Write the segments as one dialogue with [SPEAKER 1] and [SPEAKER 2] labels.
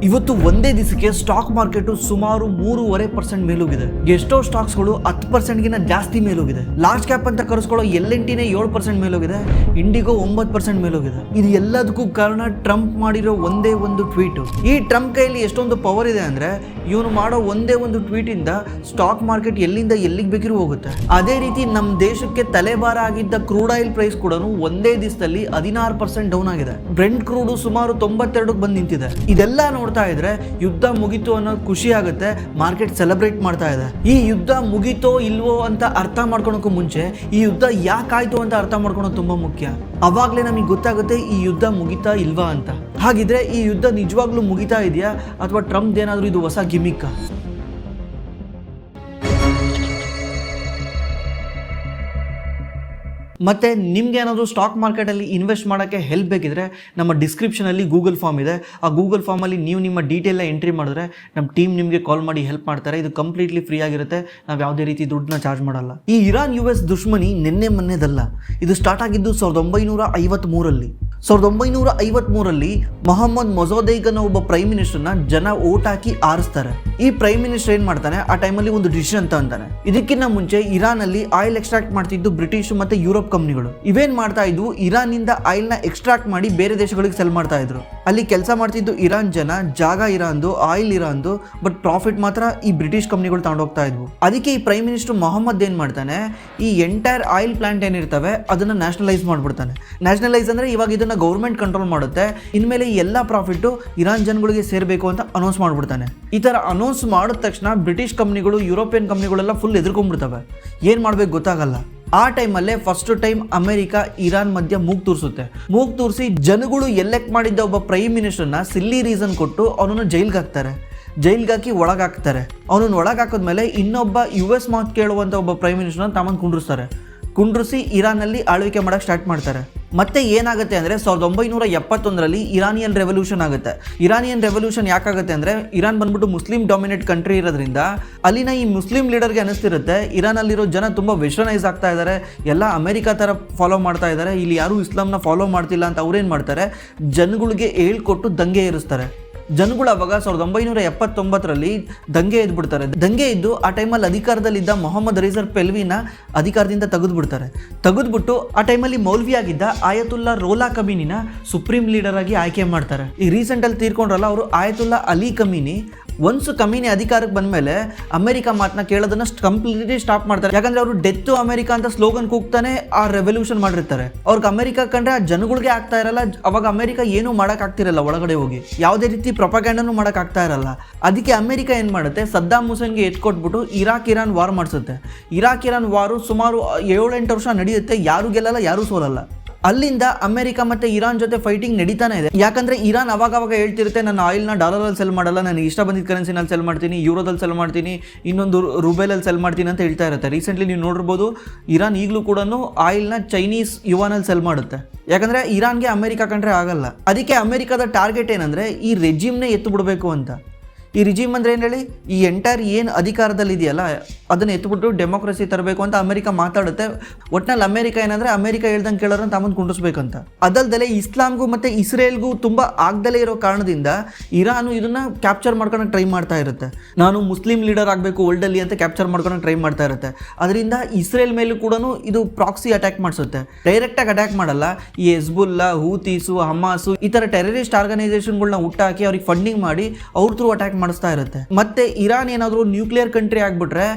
[SPEAKER 1] ಇವತ್ತು ಒಂದೇ ದಿವಸಕ್ಕೆ ಸ್ಟಾಕ್ ಮಾರ್ಕೆಟ್ ಸುಮಾರು 3.5% ಮೇಲೋಗಿದೆ. ಎಷ್ಟೋ ಸ್ಟಾಕ್ಸ್ಗಳು 10%ಗಿನ ಜಾಸ್ತಿ ಮೇಲೋಗಿದೆ. ಲಾರ್ಜ್ ಕ್ಯಾಪ್ ಅಂತ ಕರೆಸ್ಕೊಳ್ಳೋ L&Tನೇ 7% ಮೇಲೋಗಿದೆ. ಇಂಡಿಗೋ 9% ಮೇಲೋಗಿದೆ. ಇದು ಎಲ್ಲದಕ್ಕೂ ಕಾರಣ ಟ್ರಂಪ್ ಮಾಡಿರೋ ಒಂದೇ ಒಂದು ಟ್ವೀಟ್. ಈ ಟ್ರಂಪ್ ಕೈಯಲ್ಲಿ ಎಷ್ಟೊಂದು ಪವರ್ ಇದೆ ಅಂದ್ರೆ ಇವನು ಮಾಡೋ ಒಂದೇ ಒಂದು ಟ್ವೀಟ್ ಇಂದ ಸ್ಟಾಕ್ ಮಾರ್ಕೆಟ್ ಎಲ್ಲಿಂದ ಎಲ್ಲಿಗೆ ಬೇಕಿರೋ ಹೋಗುತ್ತೆ. ಅದೇ ರೀತಿ ನಮ್ಮ ದೇಶಕ್ಕೆ ತಲೆಬಾರ ಆಗಿದ್ದ ಕ್ರೂಡ್ ಆಯಿಲ್ ಪ್ರೈಸ್ ಕೂಡ ಒಂದೇ ದಿವಸದಲ್ಲಿ 16% ಡೌನ್ ಆಗಿದೆ. ಬ್ರೆಂಟ್ ಕ್ರೂಡ್ ಸುಮಾರು 92ಕ್ಕೆ ಬಂದು ನಿಂತಿದೆ. ಇದೆಲ್ಲ ನೋಡ್ತಾ ಇದ್ರೆ ಯುದ್ಧ ಮುಗಿತು ಅನ್ನೋ ಖುಷಿ ಆಗುತ್ತೆ. ಮಾರ್ಕೆಟ್ ಸೆಲೆಬ್ರೇಟ್ ಮಾಡ್ತಾ ಇದೆ. ಈ ಯುದ್ಧ ಮುಗಿತೋ ಇಲ್ವೋ ಅಂತ ಅರ್ಥ ಮಾಡ್ಕೊಳಕ್ಕೂ ಮುಂಚೆ ಈ ಯುದ್ಧ ಯಾಕಾಯ್ತು ಅಂತ ಅರ್ಥ ಮಾಡ್ಕೊಳೋದು ತುಂಬಾ ಮುಖ್ಯ. ಅವಾಗ್ಲೇ ನಮಗೆ ಗೊತ್ತಾಗುತ್ತೆ ಈ ಯುದ್ಧ ಮುಗಿತಾ ಇಲ್ವಾ ಅಂತ. ಹಾಗಿದ್ರೆ ಈ ಯುದ್ಧ ನಿಜವಾಗ್ಲೂ ಮುಗಿತಾ ಇದೆಯಾ ಅಥವಾ ಟ್ರಂಪ್ ಏನಾದ್ರೂ ಇದು ಹೊಸ ಗಿಮಿಕ್? ಮತ್ತು ನಿಮ್ಗೆ ಏನಾದರೂ ಸ್ಟಾಕ್ ಮಾರ್ಕೆಟಲ್ಲಿ ಇನ್ವೆಸ್ಟ್ ಮಾಡೋಕ್ಕೆ ಹೆಲ್ಪ್ ಬೇಕಿದ್ರೆ ನಮ್ಮ ಡಿಸ್ಕ್ರಿಪ್ಷನಲ್ಲಿ ಗೂಗಲ್ ಫಾರ್ಮ್ ಇದೆ. ಆ ಗೂಗಲ್ ಫಾರ್ಮಲ್ಲಿ ನೀವು ನಿಮ್ಮ ಡೀಟೇಲ್ನ ಎಂಟ್ರಿ ಮಾಡಿದ್ರೆ ನಮ್ಮ ಟೀಮ್ ನಿಮಗೆ ಕಾಲ್ ಮಾಡಿ ಹೆಲ್ಪ್ ಮಾಡ್ತಾರೆ. ಇದು ಕಂಪ್ಲೀಟ್ಲಿ ಫ್ರೀ ಆಗಿರುತ್ತೆ. ನಾವು ಯಾವುದೇ ರೀತಿ ದುಡ್ಡನ್ನ ಚಾರ್ಜ್ ಮಾಡಲ್ಲ. ಈ ಇರಾನ್ US ದುಶ್ಮನಿ ನಿನ್ನೆ ಮೊನ್ನೆದಲ್ಲ. ಇದು ಸ್ಟಾರ್ಟ್ ಆಗಿದ್ದು 1953ರಲ್ಲಿ. 1953ರಲ್ಲಿ ಮೊಹಮ್ಮದ್ ಮೊಜಾದೆಕ್ ಅನ್ನೋ ಒಬ್ಬ ಪ್ರೈಮ್ ಮಿನಿಸ್ಟರ್ನ ಜನ ಓಟ್ ಹಾಕಿ ಆರಿಸ್ತಾರೆ. ಈ ಪ್ರೈಮ್ ಮಿನಿಸ್ಟರ್ ಏನ್ ಮಾಡ್ತಾನೆ, ಆ ಟೈಮಲ್ಲಿ ಒಂದು ಡಿಸಿಷನ್ ಅಂತ ಅಂತಾನೆ. ಇದಕ್ಕಿಂತ ಮುಂಚೆ ಇರಾನ್ ಅಲ್ಲಿ ಆಯಿಲ್ ಎಕ್ಸ್ಟ್ರಾಕ್ಟ್ ಮಾಡ್ತಿದ್ದು ಬ್ರಿಟಿಷ್ ಮತ್ತೆ ಯುರೋಪ್ ಕಂಪ್ನಿಗಳು. ಇವೇನ್ ಮಾಡ್ತಾ ಇದ್ವು, ಇರಾನ್ ನಿಂದ ಆಯಿಲ್ ನ ಎಕ್ಸ್ಟ್ರಾಕ್ಟ್ ಮಾಡಿ ಬೇರೆ ದೇಶಗಳಿಗೆ ಸೆಲ್ ಮಾಡ್ತಾ ಇದ್ರು. ಅಲ್ಲಿ ಕೆಲಸ ಮಾಡ್ತಿದ್ದು ಇರಾನ್ ಜನ, ಜಾಗ ಇರಾನ್ದು, ಆಯಿಲ್ ಇರಾನ್ದು, ಬಟ್ ಪ್ರಾಫಿಟ್ ಮಾತ್ರ ಈ ಬ್ರಿಟಿಷ್ ಕಂಪ್ನಿಗಳು ತಗೊಂಡೋಗ್ತಾ ಇದ್ವು. ಅದಕ್ಕೆ ಈ ಪ್ರೈಮ್ ಮಿನಿಸ್ಟರ್ ಮೊಹಮ್ಮದ್ ಏನ್ ಮಾಡ್ತಾನೆ, ಈ ಎಂಟೈರ್ ಆಯಿಲ್ ಪ್ಲಾಂಟ್ ಏನಿರ್ತವೆ ಅದನ್ನ ನ್ಯಾಷನಲೈಸ್ ಮಾಡ್ಬಿಡ್ತಾನೆ. ನ್ಯಾಷನಲೈಸ್ ಅಂದ್ರೆ ಇವಾಗ ಇದನ್ನ ಗೌರ್ಮೆಂಟ್ ಕಂಟ್ರೋಲ್ ಮಾಡುತ್ತೆ. ಇನ್ಮೇಲೆ ಈ ಎಲ್ಲಾ ಪ್ರಾಫಿಟ್ ಇರಾನ್ ಜನಗಳಿಗೆ ಸೇರ್ಬೇಕು ಅಂತ ಅನೌನ್ಸ್ ಮಾಡ್ಬಿಡ್ತಾನೆ. ಈ ತರ ಅನೌನ್ಸ್ ಮಾಡಿದ ತಕ್ಷಣ ಬ್ರಿಟಿಷ್ ಕಂಪ್ನಿಗಳು, ಯುರೋಪಿಯನ್ ಕಂಪ್ನಿಗಳೆಲ್ಲ ಫುಲ್ ಎದುರ್ಕೊಂಡ್ಬಿಡ್ತವೆ. ಏನ್ ಮಾಡ್ಬೇಕು ಗೊತ್ತಾಗಲ್ಲ. ಆ ಟೈಮಲ್ಲೇ ಫಸ್ಟ್ ಟೈಮ್ ಅಮೆರಿಕ ಇರಾನ್ ಮಧ್ಯ ಮೂಗ್ ತೂರಿಸುತ್ತೆ. ಮೂಗ್ ತೂರಿಸಿ ಜನಗಳು ಎಲೆಕ್ಟ್ ಮಾಡಿದ್ದ ಒಬ್ಬ ಪ್ರೈಮ್ ಮಿನಿಸ್ಟರ್ನ ಸಿಲ್ಲಿ ರೀಸನ್ ಕೊಟ್ಟು ಅವನನ್ನು ಜೈಲ್ಗೆ ಹಾಕ್ತಾರೆ. ಜೈಲ್ಗೆ ಹಾಕಿ ಒಳಗಾಕ್ತಾರೆ. ಅವನನ್ನು ಒಳಗಾಕಿದ್ಮೇಲೆ ಇನ್ನೊಬ್ಬ US ಮಾತು ಕೇಳುವಂಥ ಒಬ್ಬ ಪ್ರೈಮ್ ಮಿನಿಸ್ಟರ್ನ ತಾಮನ್ ಕುಂಡ್ರಿಸ್ತಾರೆ. ಕುಂಡ್ರಿಸಿ ಇರಾನಲ್ಲಿ ಆಳ್ವಿಕೆ ಮಾಡೋಕ್ಕೆ ಸ್ಟಾರ್ಟ್ ಮಾಡ್ತಾರೆ. ಮತ್ತೆ ಏನಾಗುತ್ತೆ ಅಂದರೆ 1971ರಲ್ಲಿ ಇರಾನಿಯನ್ ರೆವಲ್ಯೂಷನ್ ಆಗುತ್ತೆ. ಇರಾನಿಯನ್ ರೆವಲ್ಯೂಷನ್ ಯಾಕಾಗುತ್ತೆ ಅಂದರೆ ಇರಾನ್ ಬಂದ್ಬಿಟ್ಟು ಮುಸ್ಲಿಂ ಡಾಮಿನೇಟ್ ಕಂಟ್ರಿ ಇರೋದ್ರಿಂದ ಅಲ್ಲಿನ ಈ ಮುಸ್ಲಿಂ ಲೀಡರ್ಗೆ ಅನಿಸ್ತಿರುತ್ತೆ ಇರಾನಲ್ಲಿರೋ ಜನ ತುಂಬ ವೆಸ್ಟರ್ನೈಸ್ ಆಗ್ತಾ ಇದ್ದಾರೆ, ಎಲ್ಲ ಅಮೆರಿಕಾ ಥರ ಫಾಲೋ ಮಾಡ್ತಾ ಇದ್ದಾರೆ, ಇಲ್ಲಿ ಯಾರೂ ಇಸ್ಲಾಂನ ಫಾಲೋ ಮಾಡ್ತಿಲ್ಲ ಅಂತ ಅವ್ರೇನು ಮಾಡ್ತಾರೆ, ಜನಗಳಿಗೆ ಹೇಳ್ಕೊಟ್ಟು ದಂಗೆ ಏರಿಸ್ತಾರೆ. ಜನಗಳು ಅವಾಗ 1979ರಲ್ಲಿ ದಂಗೆ ಎದ್ಬಿಡ್ತಾರೆ. ದಂಗೆ ಇದ್ದು ಆ ಟೈಮಲ್ಲಿ ಅಧಿಕಾರದಲ್ಲಿದ್ದ ಮೊಹಮ್ಮದ್ ರಿಜಾ ಪಹ್ಲವಿನ ಅಧಿಕಾರದಿಂದ ತೆಗೆದುಬಿಡ್ತಾರೆ. ತೆಗೆದುಬಿಟ್ಟು ಆ ಟೈಮಲ್ಲಿ ಮೌಲ್ವಿ ಆಗಿದ್ದ ಆಯತುಲ್ಲಾ ರೋಲಾ ಖಮೀನಿನ ಸುಪ್ರೀಂ ಲೀಡರ್ ಆಗಿ ಆಯ್ಕೆ ಮಾಡ್ತಾರೆ. ಈ ರೀಸೆಂಟಲ್ಲಿ ತೀರ್ಕೊಂಡ್ರಲ್ಲ ಅವರು ಆಯತುಲ್ಲಾ ಅಲಿ ಖಮೀನಿ. ಒನ್ಸ್ ಖಮೀನಿ ಅಧಿಕಾರಕ್ಕೆ ಬಂದಮೇಲೆ ಅಮೆರಿಕ ಮಾತನ್ನ ಕೇಳೋದನ್ನ ಕಂಪ್ಲೀಟ್ಲಿ ಸ್ಟಾಪ್ ಮಾಡ್ತಾರೆ. ಯಾಕಂದ್ರೆ ಅವರು ಡೆತ್ ಅಮೆರಿಕ ಅಂತ ಸ್ಲೋಗನ್ ಕೂಗ್ತಾನೆ ಆ ರೆವಲ್ಯೂಷನ್ ಮಾಡಿರ್ತಾರೆ. ಅವ್ರಿಗೆ ಅಮೆರಿಕ ಕಂಡ್ರೆ ಆ ಜನಗಳಿಗೆ ಆಗ್ತಾ ಇರಲ್ಲ. ಅವಾಗ ಅಮೆರಿಕ ಏನೂ ಮಾಡಕ್ ಆಗ್ತಿರಲ್ಲ, ಒಳಗಡೆ ಹೋಗಿ ಯಾವುದೇ ರೀತಿ ಪ್ರೊಪಗ್ಯಾಂಡನೂ ಮಾಡಕ್ ಆಗ್ತಾ ಇರಲ್ಲ. ಅದಕ್ಕೆ ಅಮೆರಿಕ ಏನ್ ಮಾಡುತ್ತೆ, ಸದ್ದಾಂ ಹುಸೇನ್ಗೆ ಎತ್ಕೊಟ್ಬಿಟ್ಟು ಇರಾನ್ ವಾರ್ ಮಾಡಿಸುತ್ತೆ. ಇರಾನ್ ವಾರು ಸುಮಾರು 7-8 ವರ್ಷ ನಡೆಯುತ್ತೆ. ಯಾರು ಗೆಲ್ಲಲ್ಲ, ಯಾರು ಸೋಲಲ್ಲ. ಅಲ್ಲಿಂದ ಅಮೆರಿಕ ಮತ್ತೆ ಇರಾನ್ ಜೊತೆ ಫೈಟಿಂಗ್ ನಡೀತಾನೆ ಇದೆ. ಯಾಕಂದ್ರೆ ಇರಾನ್ ಅವಾಗ ಹೇಳ್ತಿರುತ್ತೆ, ನನ್ನ ಆಯಿಲ್ನ ಡಾಲರಲ್ಲಿ ಸೆಲ್ ಮಾಡಲ್ಲ, ನನಗೆ ಇಷ್ಟ ಬಂದಿದ್ದ ಕರೆನ್ಸಿನಲ್ಲಿ ಸೆಲ್ ಮಾಡ್ತೀನಿ, ಯೂರೋದಲ್ಲಿ ಸೆಲ್ ಮಾಡ್ತೀನಿ, ಇನ್ನೊಂದು ರೂಬೆಲಲ್ಲಿ ಸೆಲ್ ಮಾಡ್ತೀನಿ ಅಂತ ಹೇಳ್ತಾ ಇರುತ್ತೆ. ರೀಸೆಂಟ್ಲಿ ನೀವು ನೋಡಿರ್ಬೋದು ಇರಾನ್ ಈಗಲೂ ಕೂಡ ಆಯಿಲ್ನ ಚೈನೀಸ್ ಯುವಾನಲ್ಲಿ ಸೆಲ್ ಮಾಡುತ್ತೆ. ಯಾಕಂದ್ರೆ ಇರಾನ್ಗೆ ಅಮೆರಿಕ ಕಂಡ್ರೆ ಆಗಲ್ಲ. ಅದಕ್ಕೆ ಅಮೆರಿಕದ ಟಾರ್ಗೆಟ್ ಏನಂದ್ರೆ ಈ ರೆಜಿಮ್ನೇ ಎತ್ತು ಬಿಡಬೇಕು ಅಂತ. ಈ ರಿಜಿಮ್ ಅಂದ್ರೆ ಏನು ಹೇಳಿ, ಈ ಎಂಟೈರ್ ಏನು ಅಧಿಕಾರದಲ್ಲಿ ಇದೆಯಲ್ಲ ಅದನ್ನು ಎತ್ಬಿಟ್ಟು ಡೆಮೋಕ್ರಸಿ ತರಬೇಕು ಅಂತ ಅಮೆರಿಕ ಮಾತಾಡುತ್ತೆ. ಒಟ್ನಲ್ಲಿ ಅಮೆರಿಕ ಏನಂದ್ರೆ ಅಮೆರಿಕ ಹೇಳ್ದಂಗೆ ಕೇಳೋರನ್ನ ತಾಮನ್ ಕುಂಡಿಸ್ಬೇಕಂತ. ಅದಲ್ದಲೆ ಇಸ್ಲಾಂಗೂ ಮತ್ತೆ ಇಸ್ರೇಲ್ಗೂ ತುಂಬ ಆಗ್ದಲೇ ಇರೋ ಕಾರಣದಿಂದ ಇರಾನು ಇದನ್ನ ಕ್ಯಾಪ್ಚರ್ ಮಾಡ್ಕೊಳಕ್ಕೆ ಟ್ರೈ ಮಾಡ್ತಾ ಇರುತ್ತೆ. ನಾನು ಮುಸ್ಲಿಂ ಲೀಡರ್ ಆಗಬೇಕು ವರ್ಲ್ಡಲ್ಲಿ ಅಂತ ಕ್ಯಾಪ್ಚರ್ ಮಾಡ್ಕೊಳಕ್ಕೆ ಟ್ರೈ ಮಾಡ್ತಾ ಇರುತ್ತೆ. ಅದರಿಂದ ಇಸ್ರೇಲ್ ಮೇಲೂ ಕೂಡ ಇದು ಪ್ರಾಕ್ಸಿ ಅಟ್ಯಾಕ್ ಮಾಡಿಸುತ್ತೆ. ಡೈರೆಕ್ಟಾಗಿ ಅಟ್ಯಾಕ್ ಮಾಡಲ್ಲ. ಈ ಹೆಜ್ಬುಲ್ಲಾ, ಹೂತೀಸು, ಹಮಾಸು ಈ ಥರ ಟೆರರಿಸ್ಟ್ ಆರ್ಗನೈಸೇಷನ್ಗಳನ್ನ ಹುಟ್ಟಾಕಿ ಅವ್ರಿಗೆ ಫಂಡಿಂಗ್ ಮಾಡಿ ಅವ್ರ ಥ್ರೂ ಅಟ್ಯಾಕ್ ಮಾಡಿಸ್ತಾ ಇರುತ್ತೆ. ಮತ್ತೆ ಇರಾನ್ ಏನಾದರೂ ನ್ಯೂಕ್ಲಿಯರ್ ಕಂಟ್ರಿ ಆಗ್ಬಿಟ್ರೆ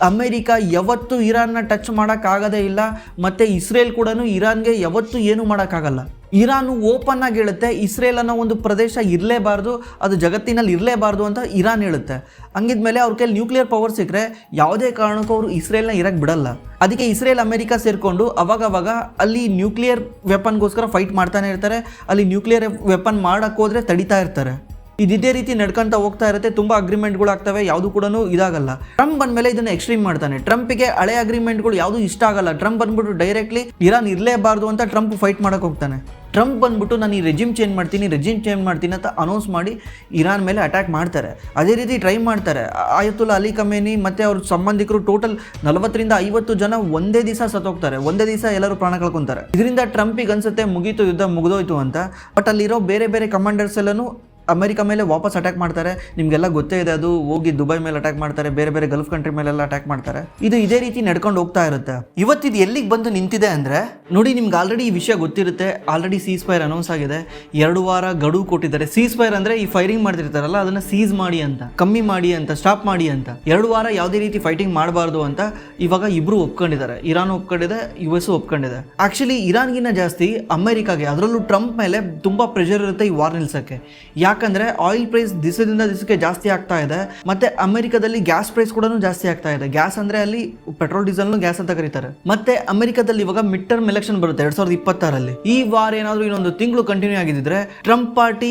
[SPEAKER 1] ಅಮೆರಿಕ ಯಾವತ್ತೂ ಇರಾನ್ನ ಟಚ್ ಮಾಡೋಕ್ಕಾಗೋದೇ ಇಲ್ಲ. ಮತ್ತು ಇಸ್ರೇಲ್ ಕೂಡ ಇರಾನ್ಗೆ ಯಾವತ್ತೂ ಏನೂ ಮಾಡೋಕ್ಕಾಗಲ್ಲ. ಇರಾನ್ ಓಪನ್ ಆಗಿ ಹೇಳುತ್ತೆ ಇಸ್ರೇಲ್ ಅನ್ನೋ ಒಂದು ಪ್ರದೇಶ ಇರಲೇಬಾರ್ದು, ಅದು ಜಗತ್ತಿನಲ್ಲಿ ಇರಲೇಬಾರ್ದು ಅಂತ ಇರಾನ್ ಹೇಳುತ್ತೆ. ಹಂಗಿದ್ಮೇಲೆ ಅವ್ರ ಕೈಲಿ ನ್ಯೂಕ್ಲಿಯರ್ ಪವರ್ ಸಿಕ್ಕರೆ ಯಾವುದೇ ಕಾರಣಕ್ಕೂ ಅವರು ಇಸ್ರೇಲ್ನ ಇರಕ್ಕೆ ಬಿಡಲ್ಲ. ಅದಕ್ಕೆ ಇಸ್ರೇಲ್ ಅಮೆರಿಕ ಸೇರಿಕೊಂಡು ಅವಾಗವಾಗ ಅಲ್ಲಿ ನ್ಯೂಕ್ಲಿಯರ್ ವೆಪನ್ಗೋಸ್ಕರ ಫೈಟ್ ಮಾಡ್ತಾನೆ ಇರ್ತಾರೆ. ಅಲ್ಲಿ ನ್ಯೂಕ್ಲಿಯರ್ ವೆಪನ್ ಮಾಡೋಕ್ಕೆ ಹೋದರೆ ತಡಿತಾ ಇರ್ತಾರೆ. ಇದೇ ರೀತಿ ನಡ್ಕೊಂತ ಹೋಗ್ತಾ ಇರುತ್ತೆ. ತುಂಬಾ ಅಗ್ರಿಮೆಂಟ್ಗಳು ಆಗ್ತವೆ, ಯಾವುದು ಕೂಡ ಇದಾಗಲ್ಲ. ಟ್ರಂಪ್ ಬಂದ್ಮೇಲೆ ಇದನ್ನ ಎಕ್ಸ್ಟ್ರೀಮ್ ಮಾಡ್ತಾನೆ. ಟ್ರಂಪ್ಗೆ ಹಳೆ ಅಗ್ರಿಮೆಂಟ್ಗಳು ಯಾವುದು ಇಷ್ಟ ಆಗಲ್ಲ. ಟ್ರಂಪ್ ಬಂದ್ಬಿಟ್ಟು ಡೈರೆಕ್ಟ್ಲಿ ಇರಾನ್ ಇರಲೇಬಾರ್ದು ಅಂತ ಟ್ರಂಪ್ ಫೈಟ್ ಮಾಡಕ್ಕೆ ಹೋಗ್ತಾನೆ. ಟ್ರಂಪ್ ಬಂದ್ಬಿಟ್ಟು ನಾನು ಈ ರೆಜಿಮ್ ಚೇಂಜ್ ಮಾಡ್ತೀನಿ ಅಂತ ಅನೌನ್ಸ್ ಮಾಡಿ ಇರಾನ್ ಮೇಲೆ ಅಟ್ಯಾಕ್ ಮಾಡ್ತಾರೆ. ಅದೇ ರೀತಿ ಟ್ರೈ ಮಾಡ್ತಾರೆ. ಆಯತುಲ್ಲಾ ಅಲಿ ಖಮೇನಿ ಮತ್ತು ಅವ್ರ ಸಂಬಂಧಿಕರು ಟೋಟಲ್ 40-50 ಜನ ಒಂದೇ ದಿವಸ ಸತ್ತೋಗ್ತಾರೆ. ಒಂದೇ ದಿವಸ ಎಲ್ಲರೂ ಪ್ರಾಣ ಕಳ್ಕೊತಾರೆ. ಇದರಿಂದ ಟ್ರಂಪಿಗೆ ಅನ್ಸುತ್ತೆ ಮುಗೀತು, ಯುದ್ಧ ಮುಗಿದೋಯ್ತು ಅಂತ. ಬಟ್ ಅಲ್ಲಿರೋ ಬೇರೆ ಬೇರೆ ಕಮಾಂಡರ್ಸ್ ಎಲ್ಲನೂ ಅಮೆರಿಕ ಮೇಲೆ ವಾಪಸ್ ಅಟ್ಯಾಕ್ ಮಾಡ್ತಾರೆ. ನಿಮಗೆಲ್ಲ ಗೊತ್ತೇ ಇದೆ, ಅದು ಹೋಗಿ ದುಬೈ ಮೇಲೆ ಅಟ್ಯಾಕ್ ಮಾಡ್ತಾರೆ, ಬೇರೆ ಬೇರೆ ಗಲ್ಫ್ ಕಂಟ್ರಿ ಮೇಲೆಲ್ಲ ಅಟ್ಯಾಕ್ ಮಾಡ್ತಾರೆ. ಇದು ಇದೇ ರೀತಿ ನಡ್ಕೊಂಡು ಹೋಗ್ತಾ ಇರುತ್ತೆ. ಇವತ್ತಿದು ಎಲ್ಲಿಗೆ ಬಂದು ನಿಂತಿದೆ ಅಂದರೆ ನೋಡಿ, ನಿಮ್ಗೆ ಆಲ್ರೆಡಿ ಈ ವಿಷಯ ಗೊತ್ತಿರುತ್ತೆ. ಆಲ್ರೆಡಿ ಸೀಸ್ ಫೈರ್ ಅನೌನ್ಸ್ ಆಗಿದೆ. 2 ವಾರ ಗಡುವು ಕೊಟ್ಟಿದ್ದಾರೆ. ಸೀಸ್ ಫೈರ್ ಅಂದರೆ ಈ ಫೈರಿಂಗ್ ಮಾಡ್ತಿರ್ತಾರಲ್ಲ, ಅದನ್ನ ಸೀಸ್ ಮಾಡಿ ಅಂತ, ಕಮ್ಮಿ ಮಾಡಿ ಅಂತ, ಸ್ಟಾಪ್ ಮಾಡಿ ಅಂತ. 2 ವಾರ ಯಾವುದೇ ರೀತಿ ಫೈಟಿಂಗ್ ಮಾಡಬಾರ್ದು ಅಂತ ಇವಾಗ ಇಬ್ರು ಒಪ್ಕೊಂಡಿದ್ದಾರೆ. ಇರಾನ್ ಒಪ್ಕೊಂಡಿದೆ, US ಒಪ್ಕೊಂಡಿದೆ. ಆಕ್ಚುಲಿ ಇರಾನ್ಗಿನ್ನ ಜಾಸ್ತಿ ಅಮೆರಿಕಾಗೆ, ಅದರಲ್ಲೂ ಟ್ರಂಪ್ ಮೇಲೆ ತುಂಬಾ ಪ್ರೆಷರ್ ಇರುತ್ತೆ ಈ ವಾರ್ ನಿಲ್ಸಕ್ಕೆ. ಯಾಕಂದ್ರೆ ಆಯಿಲ್ ಪ್ರೈಸ್ ದಿವಸದಿಂದ ದಿವಸಕ್ಕೆ ಜಾಸ್ತಿ ಆಗ್ತಾ ಇದೆ. ಮತ್ತೆ ಅಮೆರಿಕದಲ್ಲಿ ಗ್ಯಾಸ್ ಪ್ರೈಸ್ ಕೂಡ ಜಾಸ್ತಿ ಆಗ್ತಾ ಇದೆ. ಗ್ಯಾಸ್ ಅಂದ್ರೆ ಅಲ್ಲಿ ಪೆಟ್ರೋಲ್ ಡೀಸೆಲ್ ಗ್ಯಾಸ್ ಅಂತ ಕರೀತಾರೆ. ಮತ್ತೆ ಅಮೆರಿಕದಲ್ಲಿ ಇವಾಗ ಮಿಡ್ ಟರ್ಮ್ ಎಲೆಕ್ಷನ್ ಬರುತ್ತೆ 2026. ಈ ವಾರ ಏನಾದ್ರು ಇನ್ನೊಂದು ತಿಂಗಳು ಕಂಟಿನ್ಯೂ ಆಗಿದ್ರೆ ಟ್ರಂಪ್ ಪಾರ್ಟಿ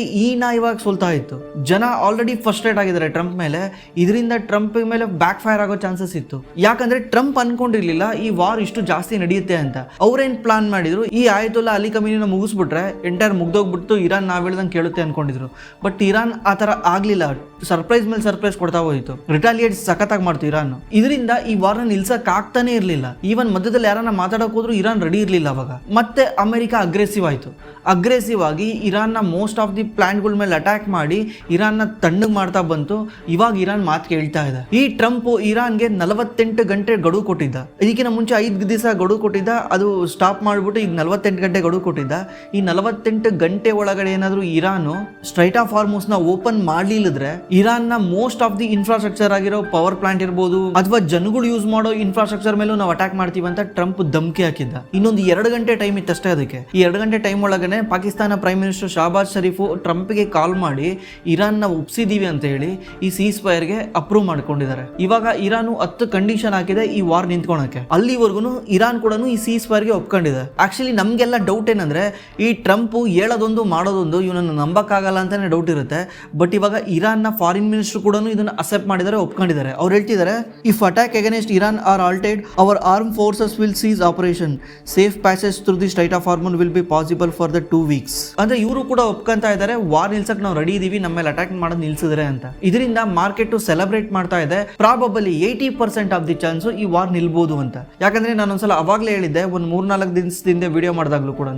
[SPEAKER 1] ಇವಾಗ ಸೋಲ್ತಾ ಇತ್ತು. ಜನ ಆಲ್ರೆಡಿ ಫ್ರಸ್ಟ್ರೇಟ್ ಆಗಿದ್ದಾರೆ ಟ್ರಂಪ್ ಮೇಲೆ. ಇದರಿಂದ ಟ್ರಂಪ್ ಮೇಲೆ ಬ್ಯಾಕ್ ಫೈರ್ ಆಗೋ ಚಾನ್ಸಸ್ ಇತ್ತು. ಯಾಕಂದ್ರೆ ಟ್ರಂಪ್ ಅನ್ಕೊಂಡಿರ್ಲಿಲ್ಲ ಈ ವಾರ್ ಇಷ್ಟು ಜಾಸ್ತಿ ನಡೆಯುತ್ತೆ ಅಂತ. ಅವ್ರೇನ್ ಪ್ಲಾನ್ ಮಾಡಿದ್ರು, ಈ ಆಯತುಲ್ಲಾ ಅಲಿ ಖಮೇನಿನ ಮುಗಿಸ್ಬಿಟ್ರೆ ಎಂಟೈರ್ ಮುಗ್ದೋಗ್ಬಿಟ್ಟು ಇರಾನ್ ನಾವ್ ಹೇಳ್ದಂಗೆ ಕೇಳುತ್ತೆ ಅನ್ಕೊಂಡಿದ್ರು. ಬಟ್ ಇರಾನ್ ಆ ಥರ ಆಗಲಿಲ್ಲ. ಸರ್ಪ್ರೈಸ್ ಮೇಲೆ ಸರ್ಪ್ರೈಸ್ ಕೊಡ್ತಾ ಹೋಯಿತು. ರಿಟಾಲಿಯೇಟ್ ಸಖತ್ತಾಗಿ ಮಾಡ್ತು ಇರಾನ್. ಇದರಿಂದ ಈ ವಾರ್ನ ನಿಲ್ಸಕ್ ಆಗ್ತಾನೆ ಇರಲಿಲ್ಲ. ಈವನ್ ಮಧ್ಯದಲ್ಲಿ ಯಾರನ್ನ ಮಾತಾಡೋಕೆ ಹೋದ್ರು ಇರಾನ್ ರೆಡಿ ಇರಲಿಲ್ಲ. ಅವಾಗ ಮತ್ತೆ ಅಮೆರಿಕ ಅಗ್ರೆಸಿವ್ ಆಯಿತು. ಅಗ್ರೆಸಿವ್ ಆಗಿ ಇರಾನ್ನ ಮೋಸ್ಟ್ ಆಫ್ ದಿ ಪ್ಲಾಂಟ್ಗಳ ಮೇಲೆ ಅಟ್ಯಾಕ್ ಮಾಡಿ ಇರಾನ್ನ ತಣ್ಣಗೆ ಮಾಡ್ತಾ ಬಂತು. ಇವಾಗ ಇರಾನ್ ಮಾತು ಕೇಳ್ತಾ ಇದೆ. ಈ ಟ್ರಂಪ್ ಇರಾನ್ಗೆ 48 ಗಂಟೆ ಗಡುವು ಕೊಟ್ಟಿದ್ದ. ಇದಕ್ಕಿಂತ ಮುಂಚೆ 5 ದಿವಸ ಗಡುವು ಕೊಟ್ಟಿದ್ದ. ಅದು ಸ್ಟಾಪ್ ಮಾಡಿಬಿಟ್ಟು ಈಗ 48 ಗಂಟೆ ಗಡುವು ಕೊಟ್ಟಿದ್ದ. ಈ 48 ಗಂಟೆ ಒಳಗಡೆ ಏನಾದರೂ ಇರಾನ್ ಸ್ಟ್ರೈಟ್ ಆಫ್ ಹಾರ್ಮೋಸ್ ನ ಓಪನ್ ಮಾಡ್ಲಿಲ್ಲದ್ರೆ ಇರಾನ್ ನ ಮೋಸ್ಟ್ ಆಫ್ ದಿ ಇನ್ಫ್ರಾಸ್ಟ್ರಕ್ಚರ್ ಆಗಿರೋ ಪವರ್ ಪ್ಲಾಂಟ್ ಇರ್ಬೋದು ಅಥವಾ ಜನಗಳು ಯೂಸ್ ಮಾಡೋ ಇನ್ಫ್ರಾಸ್ಟ್ರಕ್ಚರ್ ಮೇಲೂ ನಾವು ಅಟ್ಯಾಕ್ ಮಾಡ್ತೀವಿ ಅಂತ ಟ್ರಂಪ್ ಧಮಕಿ ಹಾಕಿದ್ದ. ಇನ್ನೊಂದು 2 ಗಂಟೆ ಟೈಮ್ ಇತ್ತಷ್ಟೇ ಅದಕ್ಕೆ. ಈ 2 ಗಂಟೆ ಟೈಮ್ ಒಳಗನೆ ಪಾಕಿಸ್ತಾನ ಪ್ರೈಮ್ ಮಿನಿಸ್ಟರ್ ಶಹಬಾಜ್ ಶರೀಫು ಟ್ರಂಪ್ಗೆ ಕಾಲ್ ಮಾಡಿ ಇರಾನ್ ನ ಒಪ್ಸಿದೀವಿ ಅಂತ ಹೇಳಿ ಈ ಸೀಸ್ ಫೈರ್ ಗೆ ಅಪ್ರೂವ್ ಮಾಡ್ಕೊಂಡಿದ್ದಾರೆ. ಇವಾಗ ಇರಾನ್ 10 ಕಂಡೀಷನ್ ಹಾಕಿದೆ ಈ ವಾರ್ ನಿಂತ್ಕೊಳಕ್ಕೆ. ಅಲ್ಲಿವರೆಗೂ ಇರಾನ್ ಕೂಡ ಈ ಸೀಸ್ ಫೈರ್ ಗೆ ಒಪ್ಕೊಂಡಿದೆ. ಆಕ್ಚುಲಿ ನಮ್ಗೆಲ್ಲ ಡೌಟ್ ಏನಂದ್ರೆ, ಈ ಟ್ರಂಪ್ ಹೇಳೋದೊಂದು ಮಾಡೋದೊಂದು ಇವನನ್ನು ನಂಬಕ್ಕಾಗಲ್ಲ ಅಂತಾನೆ ಡೌಟ್ ಇರುತ್ತೆ. ಬಟ್ ಇವಾಗ ಇರಾನ್ ನ ಫಾರಿನ್ ಮಿನಿಸ್ಟರ್ ಕೂಡ ಇದನ್ನ ಅಕ್ಸೆಪ್ಟ್ ಮಾಡಿದ್ದಾರೆ, ಒಪ್ಕೊಂಡಿದ್ದಾರೆ. ಅವ್ರು ಹೇಳ್ತಿದ್ದಾರೆ, if attack against Iran are halted, our armed forces will cease operation. Safe passage through the strait of Hormuz will be possible for the 2 weeks. ಅಂದ್ರೆ ಇವರು ಕೂಡ ಒಪ್ಕೊಂತಾ ಇದ್ದಾರೆ, ವಾರ್ ನಿಲ್ಸಕ್ ನಾವು ರೆಡಿ ಇದೀವಿ, ನಮ್ಮ ಮೇಲೆ ಅಟ್ಯಾಕ್ ಮಾಡೋದು ನಿಲ್ಸಿದ್ರೆ ಅಂತ. ಇದರಿಂದ ಮಾರ್ಕೆಟ್ ಸೆಲೆಬ್ರೇಟ್ ಮಾಡ್ತಾ ಇದೆ. ಪ್ರಾಬಬಲಿ 80% ಆಫ್ ದಿ ಚಾನ್ಸ್ ಈ ವಾರ್ ನಿಲ್ಬಹುದು ಅಂತ. ಯಾಕಂದ್ರೆ ನಾನು ಒಂದ್ಸಲ ಅವಾಗಲೇ ಹೇಳಿದ್ದೆ, ಒಂದು 3-4 ದಿವಸದಿಂದ ವಿಡಿಯೋ ಮಾಡಿದಾಗ್ಲೂ ಕೂಡ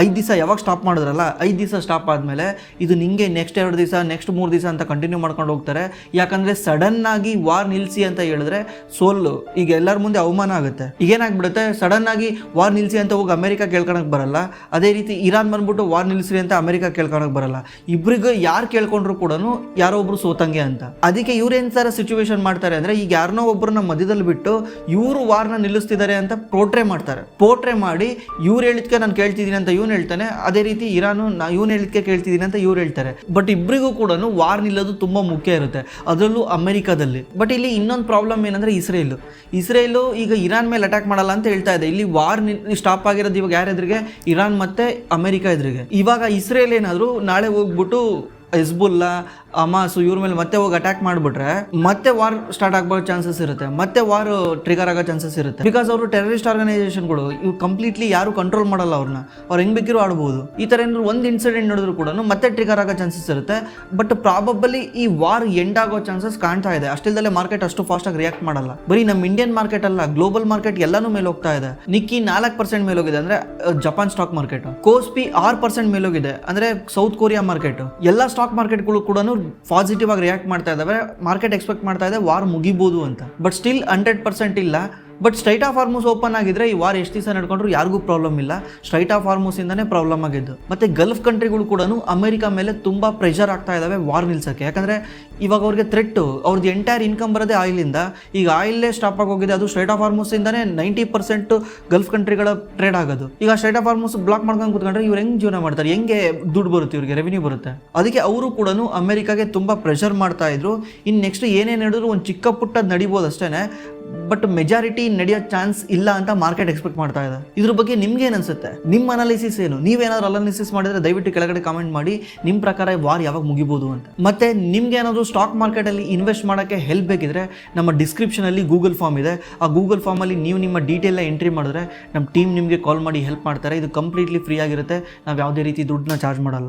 [SPEAKER 1] 5 ದಿವಸ ಯಾವಾಗ ಸ್ಟಾಪ್ ಮಾಡಿದ್ರಲ್ಲ, 5 ದಿವಸ ಸ್ಟಾಪ್ ಆದ್ಮೇಲೆ ಇದು ನಿಂಗೆ ನೆಕ್ಸ್ಟ್ 2 ದಿವಸ, ನೆಕ್ಸ್ಟ್ 3 ದಿವಸ ಅಂತ ಕಂಟಿನ್ಯೂ ಮಾಡ್ಕೊಂಡು ಹೋಗ್ತಾರೆ. ಯಾಕಂದ್ರೆ ಸಡನ್ ಆಗಿ ವಾರ್ ನಿಲ್ಸಿ ಅಂತ ಹೇಳಿದ್ರೆ ಸೋಲು, ಈಗ ಎಲ್ಲರ ಮುಂದೆ ಅವಮಾನ ಆಗುತ್ತೆ. ಈಗೇನಾಗ್ಬಿಡುತ್ತೆ, ಸಡನ್ ಆಗಿ ವಾರ್ ನಿಲ್ಸಿ ಅಂತ ಹೋಗಿ ಅಮೆರಿಕ ಕೇಳ್ಕೊಳಕ್ ಬರಲ್ಲ. ಅದೇ ರೀತಿ ಇರಾನ್ ಬಂದ್ಬಿಟ್ಟು ವಾರ್ ನಿಲ್ಸ್ರಿ ಅಂತ ಅಮೆರಿಕ ಕೇಳ್ಕೊಳಕ್ ಬರಲ್ಲ. ಇಬ್ರಿಗೂ ಯಾರು ಕೇಳ್ಕೊಂಡ್ರು ಕೂಡ ಯಾರೋ ಒಬ್ರು ಸೋತಂಗೆ ಅಂತ. ಅದಕ್ಕೆ ಇವ್ರೇನ್ ತರ ಸಿಚುವೇಶನ್ ಮಾಡ್ತಾರೆ ಅಂದ್ರೆ, ಈಗ ಯಾರನ್ನೋ ಒಬ್ಬರನ್ನ ಮಧ್ಯದಲ್ಲಿ ಬಿಟ್ಟು ಇವರು ವಾರ್ನ ನಿಲ್ಲಿಸ್ತಿದ್ದಾರೆ ಅಂತ ಪೋರ್ಟ್ರೇ ಮಾಡ್ತಾರೆ. ಪೋರ್ಟ್ರೇ ಮಾಡಿ ಇವ್ರು ಹೇಳಿದ್ಕೆ ನಾನು ಕೇಳ್ತಿದ್ದೀನಿ ಅಂತ ಇವ್ನು ಹೇಳ್ತಾನೆ, ಅದೇ ರೀತಿ ಇರಾನು ಇವ್ನು ಹೇಳಿದ್ಕೆ ಕೇಳ್ತಿದ್ದೀನಿ ಅಂತ ಇವ್ರು ಹೇಳ್ತಾರೆ. ಬಟ್ ಇಬ್ಬರಿಗೂ ಕೂಡ ವಾರ್ ನಿಲ್ಲೋದು ತುಂಬಾ ಮುಖ್ಯ ಇರುತ್ತೆ, ಅದರಲ್ಲೂ ಅಮೆರಿಕಾದಲ್ಲಿ. ಬಟ್ ಇಲ್ಲಿ ಇನ್ನೊಂದು ಪ್ರಾಬ್ಲಮ್ ಏನಂದ್ರೆ, ಇಸ್ರೇಲು ಈಗ ಇರಾನ್ ಮೇಲೆ ಅಟ್ಯಾಕ್ ಮಾಡಲ್ಲ ಅಂತ ಹೇಳ್ತಾ ಇದೆ. ಇಲ್ಲಿ ವಾರ್ ಸ್ಟಾಪ್ ಆಗಿರೋದು ಇವಾಗ ಯಾರೆದ್ರಿಗೆ, ಇರಾನ್ ಮತ್ತೆ ಅಮೆರಿಕ ಎದುರಿಗೆ. ಇವಾಗ ಇಸ್ರೇಲ್ ಏನಾದ್ರು ನಾಳೆ ಹೋಗ್ಬಿಟ್ಟು ಹಿಜ್ಬುಲ್ಲಾ, ಹಮಾಸು ಇವ್ರ ಮೇಲೆ ಮತ್ತೆ ಹೋಗಿ ಅಟ್ಯಾಕ್ ಮಾಡಿಬಿಟ್ರೆ ಮತ್ತೆ ವಾರ್ ಸ್ಟಾರ್ಟ್ ಆಗೋ ಚಾನ್ಸಸ್ ಇರುತ್ತೆ, ಮತ್ತೆ ವಾರ್ ಟ್ರಿಗರ್ ಆಗೋ ಚಾನ್ಸಸ್ ಇರುತ್ತೆ. ಬಿಕಾಸ್ ಅವರು ಟೆರರಿಸ್ಟ್ ಆರ್ಗನೈಸೇಷನ್ಗಳು, ಇವು ಕಂಪ್ಲೀಟ್ಲಿ ಯಾರು ಕಂಟ್ರೋಲ್ ಮಾಡಲ್ಲ ಅವ್ರನ್ನ. ಅವ್ರು ಹೆಂಗ್ ಬೇಕಿರೋ ಆಡ್ಬೋದು. ಈ ಥರ ಏನಾದ್ರು ಒಂದು ಇನ್ಸಿಡೆಂಟ್ ನೋಡಿದ್ರು ಕೂಡ ಮತ್ತೆ ಟ್ರಿಗರ್ ಆಗೋ ಚಾನ್ಸಸ್ ಇರುತ್ತೆ. ಬಟ್ ಪ್ರಾಬಬಲಿ ಈ ವಾರ್ ಎಂಡ್ ಆಗೋ ಚಾನ್ಸಸ್ ಕಾಣ್ತಾ ಇದೆ. ಅಷ್ಟಿಲ್ದಲ್ಲೇ ಮಾರ್ಕೆಟ್ ಅಷ್ಟು ಫಾಸ್ಟ್ ಆಗಿ ರಿಯಾಕ್ಟ್ ಮಾಡಲ್ಲ. ಬರೀ ನಮ್ಮ ಇಂಡಿಯನ್ ಮಾರ್ಕೆಟ್ ಅಲ್ಲ, ಗ್ಲೋಬಲ್ ಮಾರ್ಕೆಟ್ ಎಲ್ಲಾನು ಮೇಲೆ ಹೋಗ್ತಾ ಇದೆ. ನಿಕ್ಕಿ 4% ಮೇಲೆ ಹೋಗಿದೆ ಅಂದ್ರೆ ಜಪಾನ್ ಸ್ಟಾಕ್ ಮಾರ್ಕೆಟ್. ಕೋಸ್ಪಿ 6% ಮೇಲೆ ಹೋಗಿದೆ ಅಂದ್ರೆ ಸೌತ್ ಕೊರಿಯಾ ಮಾರ್ಕೆಟ್. ಎಲ್ಲ ಸ್ಟಾಕ್ ಮಾರ್ಕೆಟ್ಗಳು ಕೂಡ ಪಾಸಿಟಿವ್ ಆಗಿ ರಿಯಾಕ್ಟ್ ಮಾಡ್ತಾ ಇದಾವೆ. ಮಾರ್ಕೆಟ್ ಎಕ್ಸ್ಪೆಕ್ಟ್ ಮಾಡ್ತಾ ಇದೆ ವಾರ್ ಮುಗಿಬಹುದು ಅಂತ. ಬಟ್ ಸ್ಟಿಲ್ 100% ಇಲ್ಲ. But straight of Hormuz open ಆಗಿದ್ರೆ ಈ ವಾರ್ ಎಷ್ಟು ದಿವಸ ನಡ್ಕೊಂಡ್ರು ಯಾರಿಗೂ ಪ್ರಾಬ್ಲಮ್ ಇಲ್ಲ. ಸ್ಟ್ರೈಟ್ ಆಫ್ ಹಾರ್ಮೋಸ್ ಇಂದಾನೆ ಪ್ರಾಬ್ಲಮ್ ಆಗಿದ್ದು. ಮತ್ತೆ ಗಲ್ಫ್ ಕಂಟ್ರಿಗಳು ಕೂಡ ಅಮೆರಿಕ ಮೇಲೆ ತುಂಬಾ ಪ್ರೆಷರ್ ಆಗ್ತಾ ಇದಾವೆ ವಾರ್ ನಿಲ್ಸಕ್ಕೆ. ಯಾಕಂದ್ರೆ ಇವಾಗ ಅವ್ರಿಗೆ ಥ್ರೆಟ್, ಅವ್ರದ್ದು ಎಂಟೈರ್ ಇನ್ಕಮ್ ಬರೋದೇ ಆಯಿಲ್ ಇಂದ. ಈಗ ಆಯಿಲ್ಲೇ ಸ್ಟಾಪ್ ಆಗಿ ಹೋಗಿದೆ. ಅದು ಸ್ಟ್ರೈಟ್ ಆಫ್ ಹಾರ್ಮೋಸ್ ಇಂದಾನೆ 90% ಗಲ್ಫ್ ಕಂಟ್ರಿಗಳ ಟ್ರೇಡ್ ಆಗೋದು. ಈಗ ಸ್ಟ್ರೈಟ್ ಆಫ್ ಹಾರ್ಮೋಸ್ ಬ್ಲಾಕ್ ಮಾಡ್ಕೊಂಡು ಕೂತ್ಕೊಂಡ್ರೆ ಇವ್ರು ಹೆಂಗ್ ಜೀವನ ಮಾಡ್ತಾರೆ, ಹೆಂಗೆ ದುಡ್ಡು ಬರುತ್ತೆ, ಇವ್ರಿಗೆ ರೆವಿನ್ಯೂ ಬರುತ್ತೆ. ಅದಕ್ಕೆ ಅವರು ಕೂಡ ಅಮೆರಿಕಾಗೆ ತುಂಬಾ ಪ್ರೆಷರ್ ಮಾಡ್ತಾ ಇದ್ರು. ಇನ್ನು ನೆಕ್ಸ್ಟ್ ಏನೇನು ಹೇಳಿದ್ರು ಒಂದು ಚಿಕ್ಕ ಪುಟ್ಟದ್ ನಡಿಬೋದು ಅಷ್ಟೇನೆ. ಬಟ್ ಮೆಜಾರಿಟಿ ನಡೆಯೋ ಚಾನ್ಸ್ ಇಲ್ಲ ಅಂತ ಮಾರ್ಕೆಟ್ ಎಕ್ಸ್ಪೆಕ್ಟ್ ಮಾಡ್ತಾ ಇದೆ. ಇದ್ರ ಬಗ್ಗೆ ನಿಮ್ಗೆ ಏನ್ ಅನ್ಸುತ್ತೆ? ನಿಮ್ಮ ಅನಾಲಿಸಿಸ್ ಏನು? ನೀವೇನಾದ್ರು ಅನಾಲಿಸಿಸ್ ಮಾಡಿದ್ರೆ ದಯವಿಟ್ಟು ಕೆಳಗಡೆ ಕಾಮೆಂಟ್ ಮಾಡಿ, ನಿಮ್ಮ ಪ್ರಕಾರ ವಾರ್ ಯಾವಾಗ ಮುಗಿಬಹುದು ಅಂತ. ಮತ್ತೆ ನಿಮ್ಗೆ ಏನಾದ್ರು ಸ್ಟಾಕ್ ಮಾರ್ಕೆಟ್ ಅಲ್ಲಿ ಇನ್ವೆಸ್ಟ್ ಮಾಡೋಕ್ಕೆ ಹೆಲ್ಪ್ ಬೇಕಿದ್ರೆ ನಮ್ಮ ಡಿಸ್ಕ್ರಿಪ್ಷನ್ ಅಲ್ಲಿ ಗೂಗಲ್ ಫಾರ್ಮ್ ಇದೆ. ಆ ಗೂಗಲ್ ಫಾರ್ಮ್ ಅಲ್ಲಿ ನೀವು ನಿಮ್ಮ ಡೀಟೇಲ್ ಎಂಟ್ರಿ ಮಾಡಿದ್ರೆ ನಮ್ಮ ಟೀಮ್ ನಿಮಗೆ ಕಾಲ್ ಮಾಡಿ ಹೆಲ್ಪ್ ಮಾಡ್ತಾರೆ. ಇದು ಕಂಪ್ಲೀಟ್ಲಿ ಫ್ರೀ ಆಗಿರುತ್ತೆ. ನಾವು ಯಾವುದೇ ರೀತಿ ದುಡ್ಡನ್ನ ಚಾರ್ಜ್ ಮಾಡಲ್ಲ.